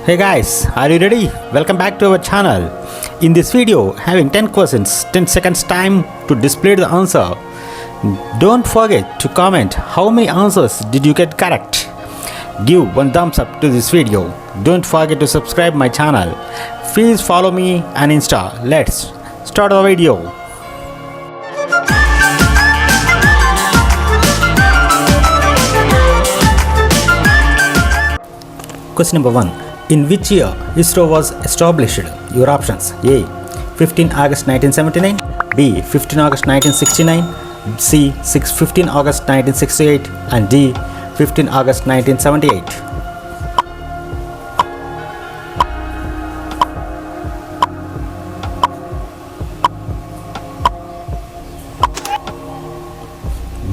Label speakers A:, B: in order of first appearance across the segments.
A: Hey guys, are you ready? Welcome back to our channel. In this video, having 10 questions, 10 seconds time to display the answer. Don't forget to comment how many answers did you get correct. Give one thumbs up to this video. Don't forget to subscribe my channel. Please follow me on Insta. Let's start the video. Question number 1. In which year ISRO was established? Your options: A. 15 August 1979, B. 15 August 1969, C. 15 August 1968, and D. 15 August 1978.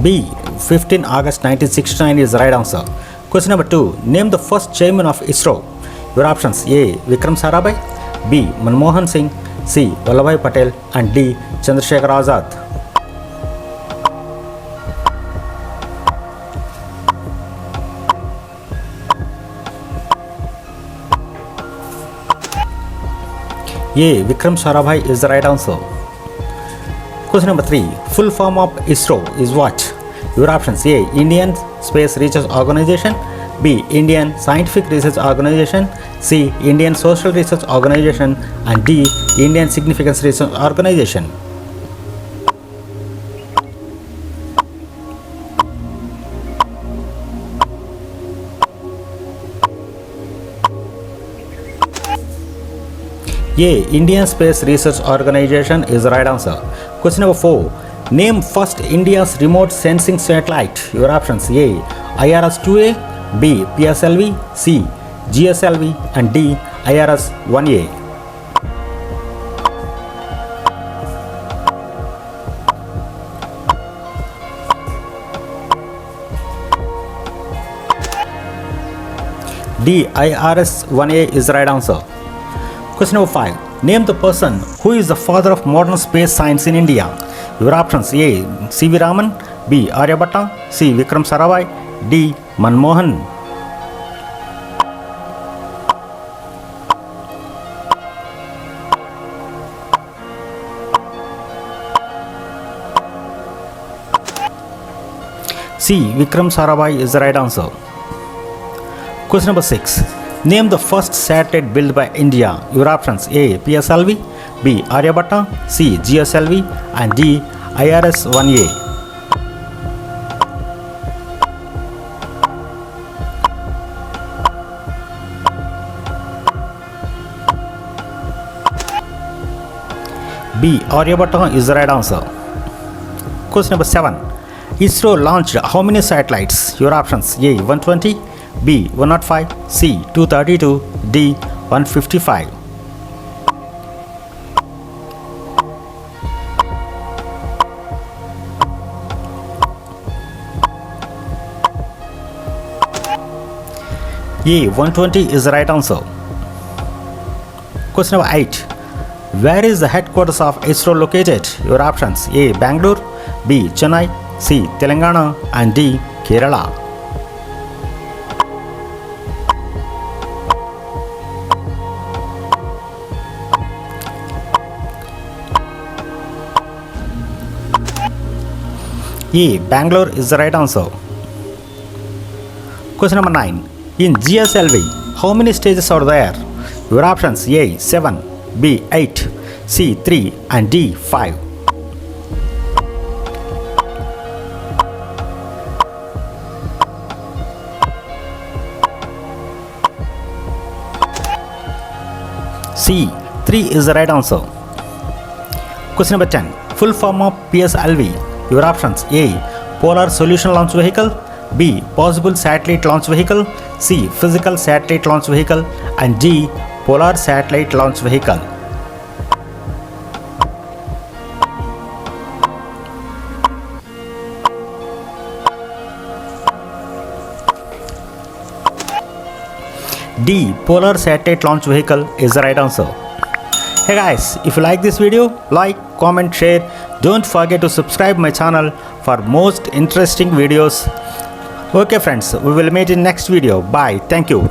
A: B. 15 August 1969 is the right answer. Question number 2. Name the first chairman of ISRO. Your options: A. Vikram Sarabhai, B. Manmohan Singh, C. Vallabhbhai Patel, and D. Chandrasekhar Azad. A. Vikram Sarabhai is the right answer. Question number 3. Full form of ISRO is what? Your options: A. Indian Space Research Organization, B. Indian Scientific Research Organization, C. Indian Social Research Organization, and D. Indian Significance Research Organization. A. Indian Space Research Organization is the right answer. Question number 4. Name first India's remote sensing satellite. Your options: A. IRS-2A, B. PSLV, C. GSLV, and D. IRS-1A. D. IRS-1A is the right answer. Question number 5. Name the person who is the father of modern space science in India. Your options: A. C.V. Raman, B. Aryabhatta, C. Vikram Sarabhai, D. Manmohan. C. Vikram Sarabhai is the right answer. Question number 6. Name the first satellite built by India. Your options: A. PSLV, B. Aryabhatta, C. GSLV, and D. IRS-1A. B. Aryabhatta is the right answer. Question number 7. ISRO launched how many satellites? Your options: A. 120, B. 105, C. 232, D. 155. A. 120 is the right answer. Question number 8. Where is the headquarters of ISRO located? Your options: A. Bangalore, B. Chennai, C. Telangana, and D. Kerala. A. Bangalore is the right answer. Question number 9. In GSLV, how many stages are there? Your options: A. 7, B. 8, C. 3, and D. 5. C. 3 is the right answer. Question number 10. Full form of PSLV. Your options: A. Polar Solution Launch Vehicle, B. Possible Satellite Launch Vehicle, C. Physical Satellite Launch Vehicle, and D. Polar Satellite Launch Vehicle. D. Polar Satellite Launch Vehicle is the right answer. Hey guys, if you like this video, like, comment, share. Don't forget to subscribe my channel for most interesting videos. Okay friends, we will meet in next video. Bye. Thank you.